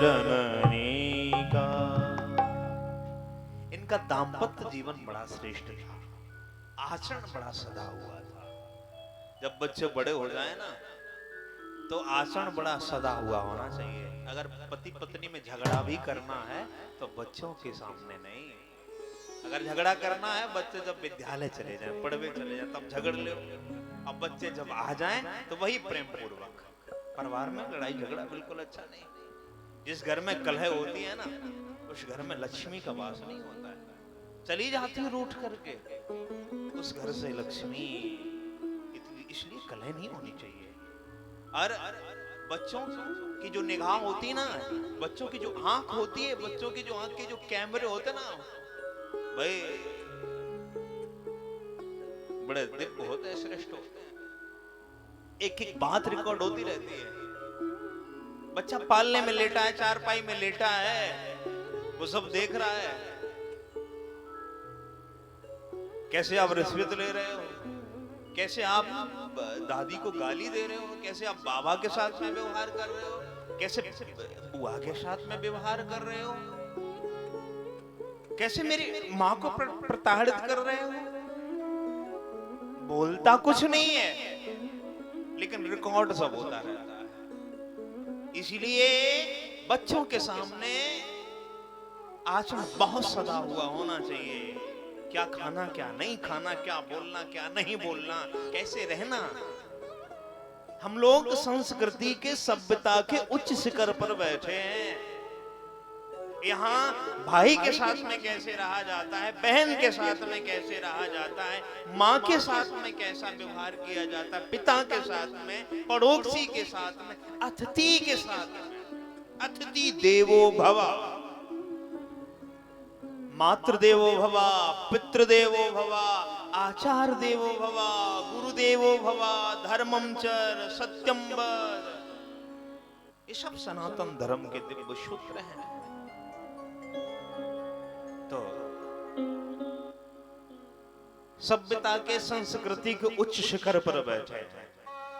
जननी का। इनका दाम्पत्य जीवन बड़ा श्रेष्ठ था, आचरण बड़ा सदा हुआ था। जब बच्चे बड़े हो जाए ना तो आचरण बड़ा सदा हुआ होना चाहिए। अगर पति पत्नी में झगड़ा भी करना है तो बच्चों के सामने नहीं। अगर झगड़ा करना है, बच्चे जब विद्यालय चले जाएं, पढ़वे चले जाएं, तब झगड़ लो। अब बच्चे जब आ जाएं तो वही प्रेम पूर्वक। परिवार में लड़ाई झगड़ा बिल्कुल अच्छा नहीं। जिस घर में कलह होती है ना, उस घर में लक्ष्मी का वास नहीं होता है। चली जाती है रूठ करके, उस घर से लक्ष्मी। इसलिए कलह नहीं होनी चाहिए। और बच्चों की जो निगाह होती ना, बच्चों की जो आंख होती है, बच्चों की जो आंख के जो कैमरे होते ना, भाई बड़े दिव्य होते हैं, श्रेष्ठ होते हैं। एक एक बात रिकॉर्ड होती रहती है। बच्चा पालने में लेटा है, चारपाई में लेटा है, वो सब देख रहा है। कैसे आप रिश्वत ले रहे हो, कैसे आप दादी को गाली दे रहे हो, कैसे आप बाबा के साथ में व्यवहार कर रहे हो, कैसे बुआ के साथ में व्यवहार कर रहे हो, कैसे मेरी माँ को प्रताड़ित कर रहे हो। बोलता कुछ नहीं है, लेकिन रिकॉर्ड सब होता रहता है। इसलिए बच्चों के सामने आचरण बहुत सदा हुआ होना चाहिए। क्या खाना, क्या नहीं खाना, क्या बोलना, क्या नहीं बोलना, कैसे रहना। हम लोग संस्कृति के, सभ्यता के उच्च शिखर पर बैठे हैं। यहाँ भाई के साथ में कैसे रहा जाता है, बहन के साथ में कैसे रहा जाता है, माँ के साथ में कैसा व्यवहार किया जाता है, पिता के साथ में, पड़ोसी के साथ में, अतिथि के साथ में। अतिथि देवो भव, मातृदेवो भव, पितृदेवो भव, आचार्य देवो भव, गुरुदेवो भव, धर्मं चर, सत्यं वद। ये सब सनातन धर्म के दिव्य सूत्र हैं। तो सभ्यता के, संस्कृति के उच्च शिखर पर बैठे हैं,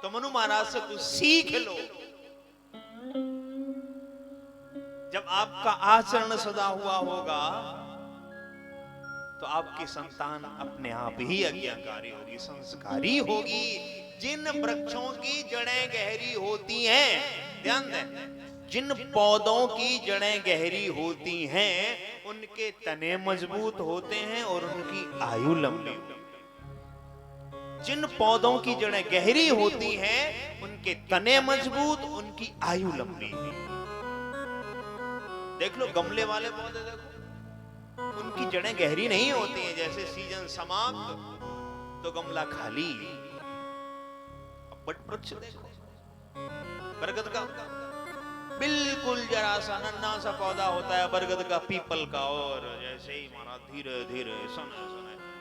तो मनु महाराज से कुछ सीख लो। जब आपका आचरण सदा हुआ होगा तो आपकी संतान अपने आप ही आज्ञाकारी होगी, संस्कारी होगी। जिन वृक्षों की जड़ें गहरी होती हैं, ध्यान दें, जिन पौधों की जड़ें गहरी होती हैं, उनके तने मजबूत होते हैं और उनकी आयु लंबी। जिन पौधों की जड़ें गहरी होती हैं, उनके तने मजबूत, उनकी आयु लंबी। देख लो गमले वाले पौधे, देखो उनकी जड़ें गहरी नहीं होती हैं। जैसे सीजन समाप्त तो गमला खाली। बट वृक्ष देखो, बरगद का बिल्कुल जरा सा नन्हा सा पौधा होता है, बरगद का, पीपल का, और जैसे ही मारा धीरे धीरे समय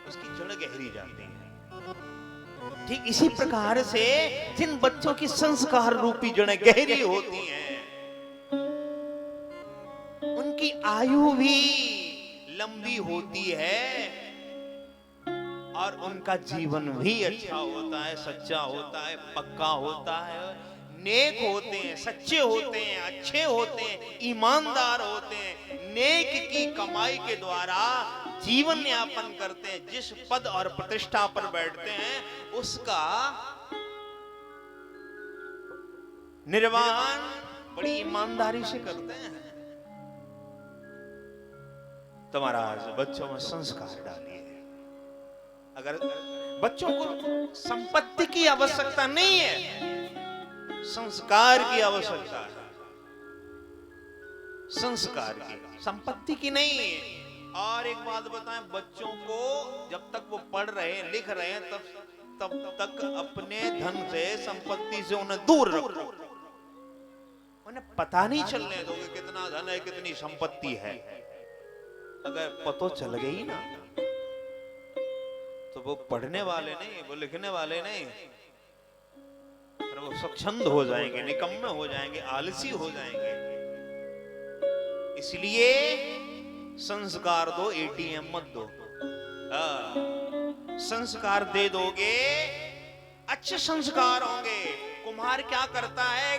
उसकी जड़ गहरी जाती है। ठीक इसी प्रकार से जिन बच्चों की संस्कार रूपी जड़ें गहरी होती हैं, उनकी आयु भी लंबी होती है और उनका जीवन भी अच्छा होता है, सच्चा होता है, पक्का होता है, नेक होते हैं, सच्चे होते हैं, अच्छे होते हैं, ईमानदार होते हैं, नेक की कमाई के द्वारा जीवन यापन करते हैं। जिस पद और प्रतिष्ठा पर बैठते हैं उसका निर्वहन बड़ी ईमानदारी से करते हैं। तो महाराज बच्चों में संस्कार डालिए। अगर बच्चों को संपत्ति की आवश्यकता नहीं है, संस्कार की आवश्यकता है। संस्कार की, संपत्ति की नहीं है। और एक बात बताएं, बच्चों को जब तक वो पढ़ रहे हैं, लिख रहे हैं, तब तक अपने धन से, संपत्ति से उन्हें दूर रखो। उन्हें पता नहीं चलने दोगे कितना धन है, कितनी संपत्ति है। अगर पतो चल गई ना तो वो पढ़ने वाले नहीं, वो लिखने वाले नहीं, पर वो स्वच्छंद हो जाएंगे, निकम्मे हो जाएंगे, आलसी हो जाएंगे। इसलिए संस्कार दो, एटीएम मत दो। संस्कार दे दोगे, अच्छे संस्कार होंगे। कुम्हार क्या करता है,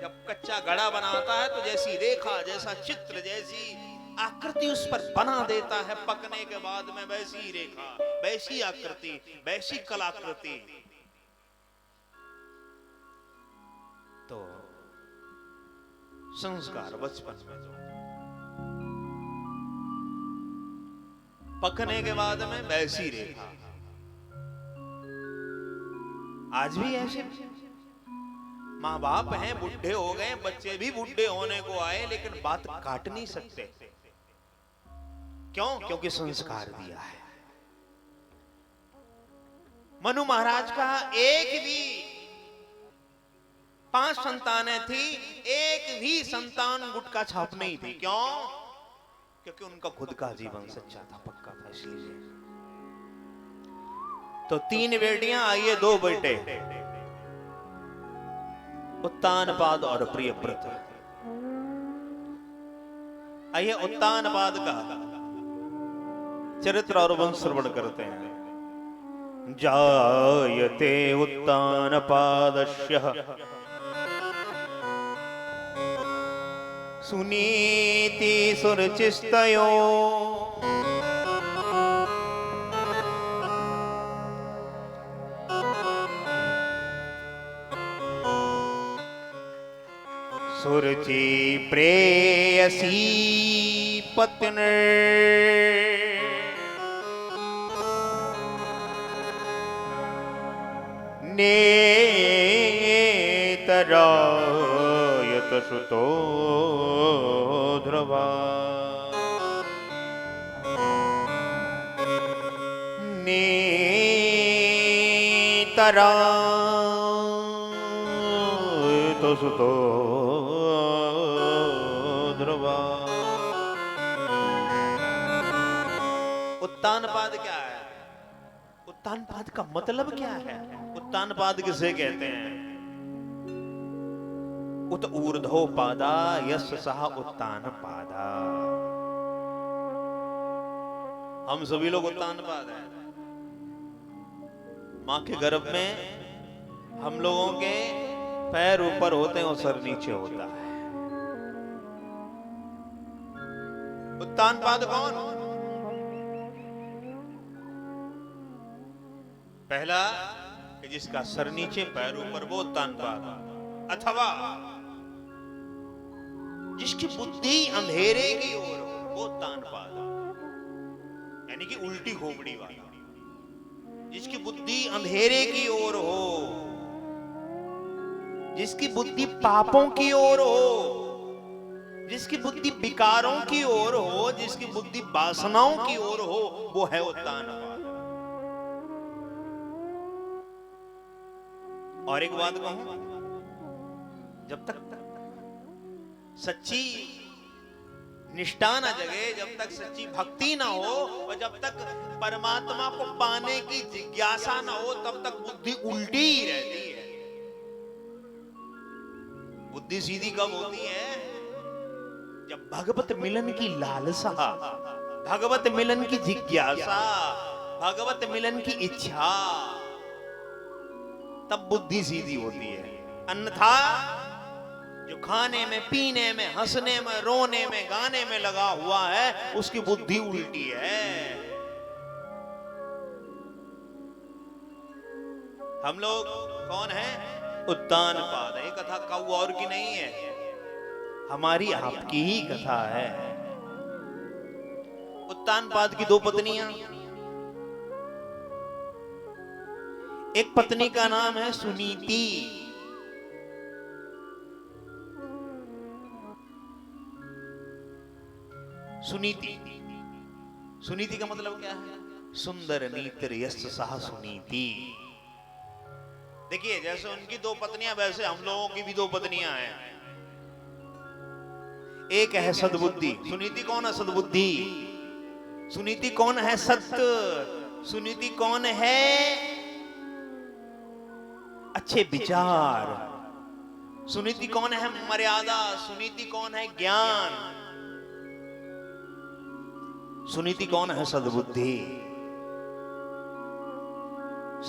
जब कच्चा घड़ा बनाता है तो जैसी रेखा, जैसा चित्र, जैसी आकृति उस पर बना देता है, पकने के बाद में वैसी रेखा, वैसी आकृति, वैसी कलाकृति। तो संस्कार बचपन में जो पकने के बाद में वैसी रेखा। आज भी ऐसे माँ बाप हैं, बुढ़े हो गए, बच्चे भी बुढ़े होने को आए, लेकिन बात काट नहीं सकते। क्यों? क्योंकि संस्कार दिया है। मनु महाराज का एक भी 5 संतानें थी, एक भी संतान गुटका छाप नहीं थी। क्यों? क्योंकि उनका खुद का जीवन सच्चा था, पक्का था। इसलिए तो 3 बेटियां, आइए 2 बेटे, उत्तानपाद और प्रियव्रत। आइए उत्तानपाद का चरित्र और वंश श्रवण करते हैं। जायते उत्तानपादस्य सुनीति सुरचिस्तयो सुरुचि प्रेयसी पत्नी नेतरायत सुतो ध्रुवा नेतरायत सुतो उत्तानपाद क्या है? उत्तानपाद का मतलब क्या है? उत्तानपाद किसे कहते हैं? उत ऊर्ध्व पादा यस्य सह उत्तानपादा। हम सभी लोग उत्तानपाद हैं। मां के गर्भ में हम लोगों के पैर ऊपर होते हैं और सर नीचे होता है। उत्तानपाद कौन? पहला कि जिसका सर नीचे पैर ऊपर, वो उत्तानपाद। अथवा जिसकी बुद्धि अंधेरे की ओर हो, वो उत्तानपाद, यानी कि उल्टी खोपड़ी वाला। जिसकी बुद्धि अंधेरे की ओर हो, जिसकी बुद्धि पापों की ओर हो, जिसकी बुद्धि विकारों की ओर हो, जिसकी बुद्धि वासनाओं की ओर हो, वो है उत्तानपाद। और एक बात कहूं, जब तक सच्ची निष्ठा न जगे, जब तक सच्ची भक्ति ना हो, और जब तक परमात्मा को पाने की जिज्ञासा ना हो, तब तक बुद्धि उल्टी ही रहती है। बुद्धि सीधी कब होती है? जब भगवत मिलन की लालसा, भगवत मिलन की जिज्ञासा, भगवत मिलन की इच्छा, तब बुद्धि सीधी होती है। अन्यथा जो खाने में, पीने में, हंसने में, रोने में, गाने में लगा हुआ है, उसकी बुद्धि उल्टी है। हम लोग कौन हैं? उत्तानपाद। ये कथा कौ और की नहीं है, हमारी आपकी ही कथा है। उत्तानपाद की 2 पत्नियां। एक पत्नी का नाम है सुनीति। सुनीति, सुनीति का मतलब क्या है? सुंदर नेत्र यस्य सह सुनीति। देखिए, जैसे उनकी 2 पत्नियां, वैसे हम लोगों की भी 2 पत्नियां हैं। एक है सद्बुद्धि। सुनीति कौन है? सद्बुद्धि। सुनीति कौन है? सत्य। सुनीति कौन है? अच्छे विचार। सुनीति कौन है? मर्यादा। सुनीति कौन है? ज्ञान। सुनीति कौन है? सद्बुद्धि।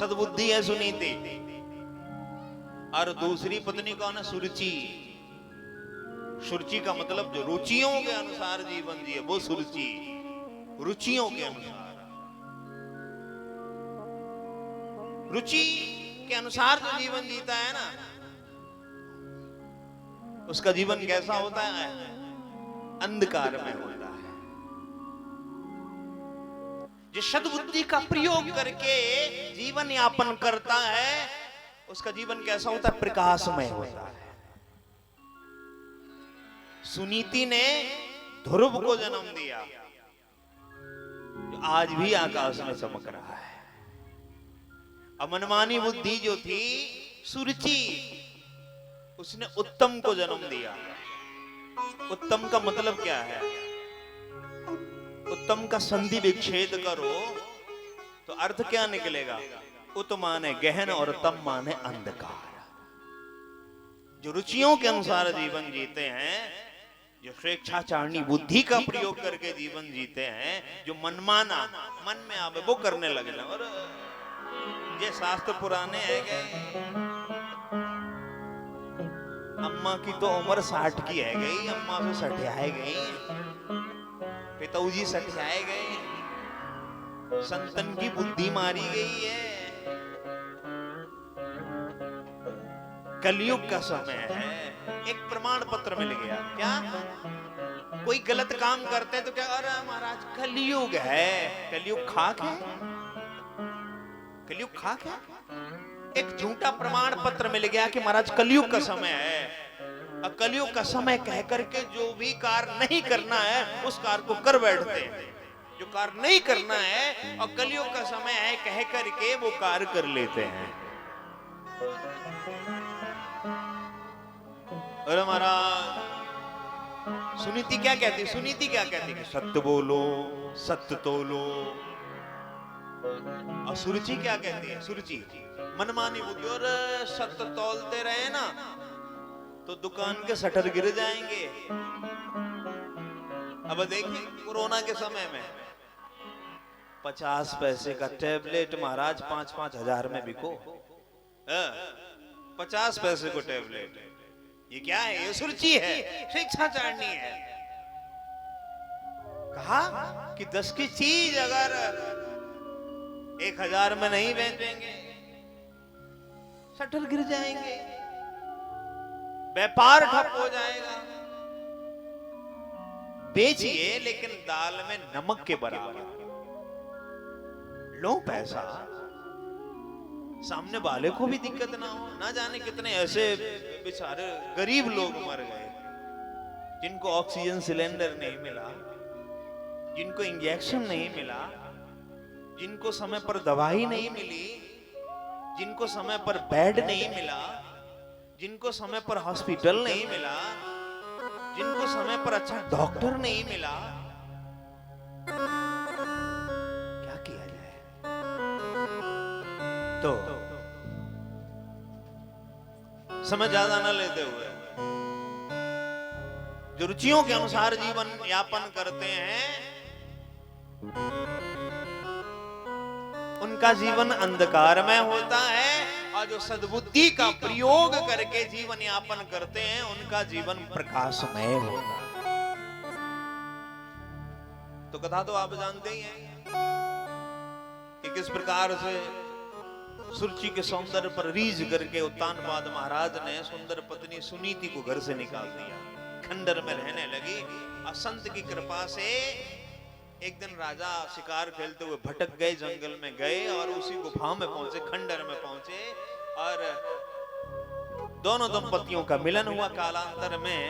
सद्बुद्धि है सुनीति। और दूसरी पत्नी कौन है? सुरुचि। सुरुचि का मतलब जो रुचियों के अनुसार जीवन जिए वो सुरुचि, रुचियों के अनुसार। रुचि के अनुसार जो जीवन जीता है ना, उसका जीवन कैसा होता है? अंधकार में होता है। जो सद्बुद्धि का प्रयोग करके जीवन यापन करता है, उसका जीवन कैसा होता है? प्रकाशमय होता है। सुनीति ने ध्रुव को जन्म दिया, जो आज भी आकाश में चमक रहा है। मनमानी बुद्धि जो थी सुरुचि, उसने उत्तम को जन्म दिया। उत्तम का मतलब क्या है? उत्तम का संधि विच्छेद करो तो अर्थ क्या निकलेगा? उत माने गहन और तम माने अंधकार। जो रुचियों के अनुसार जीवन जीते हैं, जो स्वेच्छाचारणी बुद्धि का प्रयोग करके जीवन जीते हैं, जो मनमाना मन में आवे वो करने लगे ना। और ये शास्त्र पुराने हैं गए। अम्मा की तो उम्र 60 की है गई, अम्मा तो सठियाए गई, पिताजी सठियाए गए, संतन की बुद्धि मारी गई है। कलयुग का समय है। एक प्रमाण पत्र मिल गया। क्या? कोई गलत काम करते हैं तो क्या? अरे महाराज कलयुग है। कलयुग खाक है? कलयुग खाक है? एक झूठा प्रमाण पत्र मिल गया कि महाराज कलयुग का समय है। अब कलयुग का समय कह करके जो भी कार्य नहीं करना है उस कार्य को कर बैठते हैं। जो कार्य नहीं करना है और कलयुग का समय है कह करके वो कार्य कर लेते हैं। अरे महाराज सुनीति क्या कहती? सुनीति क्या कहती? कि सत्य बोलो, सत्य तोलो। और सुरुचि क्या कहती है? सुरुचि मनमानी बुद्धि। और सत्य तोलते रहे ना तो दुकान के शटर गिर जाएंगे। अब देखिए कोरोना के समय में 50 पैसे का टैबलेट महाराज 5-5 हजार में बिको। 50 पैसे को टैबलेट। ये क्या है? ये सुरुचि है, स्वेच्छाचारणी है। कहा कि 10 की चीज अगर 1000 में नहीं बेचेंगे शटर गिर जाएंगे, व्यापार ठप हो जाएगा। बेचिए लेकिन दाल में नमक के बराबर। लो पैसा, सामने वाले को भी दिक्कत ना हो। ना जाने कितने ऐसे बेचारे गरीब लोग मर गए जिनको ऑक्सीजन सिलेंडर नहीं मिला, जिनको इंजेक्शन नहीं मिला, जिनको समय पर दवाई नहीं मिली, जिनको समय पर बेड नहीं मिला, जिनको समय पर हॉस्पिटल नहीं मिला, जिनको समय पर अच्छा डॉक्टर नहीं मिला। क्या किया जाए? तो समय ज्यादा न लेते हुए जो रुचियों के अनुसार जीवन यापन करते हैं उनका जीवन अंधकार में होता है, और जो सद्बुद्धि का प्रयोग करके जीवन यापन करते हैं उनका जीवन प्रकाशमय होता है। तो कथा तो आप जानते ही हैं कि किस प्रकार से सुरुचि के सौंदर्य पर रीझ करके उत्तानपाद महाराज ने सुंदर पत्नी सुनीति को घर से निकाल दिया, खंडर में रहने लगी। और संत की कृपा से एक दिन राजा शिकार खेलते हुए भटक गए, जंगल में गए और उसी गुफा में पहुंचे, खंडर में पहुंचे और दोनों दंपतियों का मिलन हुआ। कालांतर में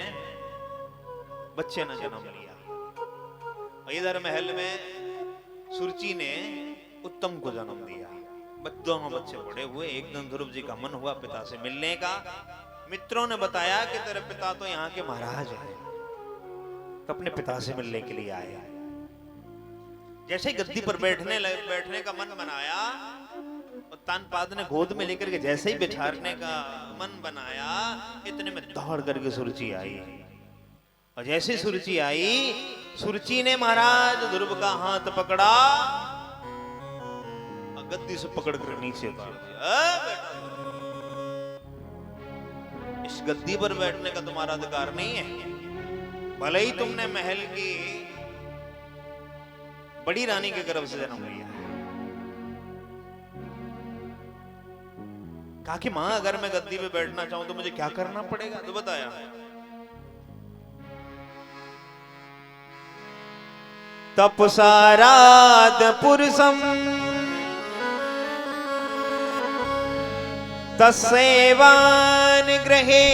बच्चे ने जन्म लिया। इधर महल में सुरुचि ने उत्तम को जन्म दिया। दोनों बच्चे बड़े हुए। एक दिन ध्रुव जी का मन हुआ पिता से मिलने का। मित्रों ने बताया कि तेरे पिता तो यहाँ के महाराज हैं, तो अपने पिता से मिलने के लिए आए। जैसे ही गद्दी पर बैठने का मन बनाया, उत्तानपाद ने गोद में लेकर के जैसे ही बिठारने का मन बनाया, इतने में दौड़ करके सुरुचि आई। और जैसे सुरुचि आई, सुरुचि ने महाराज ध्रुव का हाथ पकड़ा, गद्दी से पकड़ कर नीचे उतार दिया। इस गद्दी पर बैठने का तुम्हारा अधिकार नहीं है। भले ही तुमने महल की बड़ी रानी के गर्भ से जन्म लिया है। कहा कि मां अगर मैं गद्दी पे बैठना चाहूं तो मुझे क्या करना पड़ेगा? तो बताया तपसाराद पुरुषम तस्सेवान ग्रहे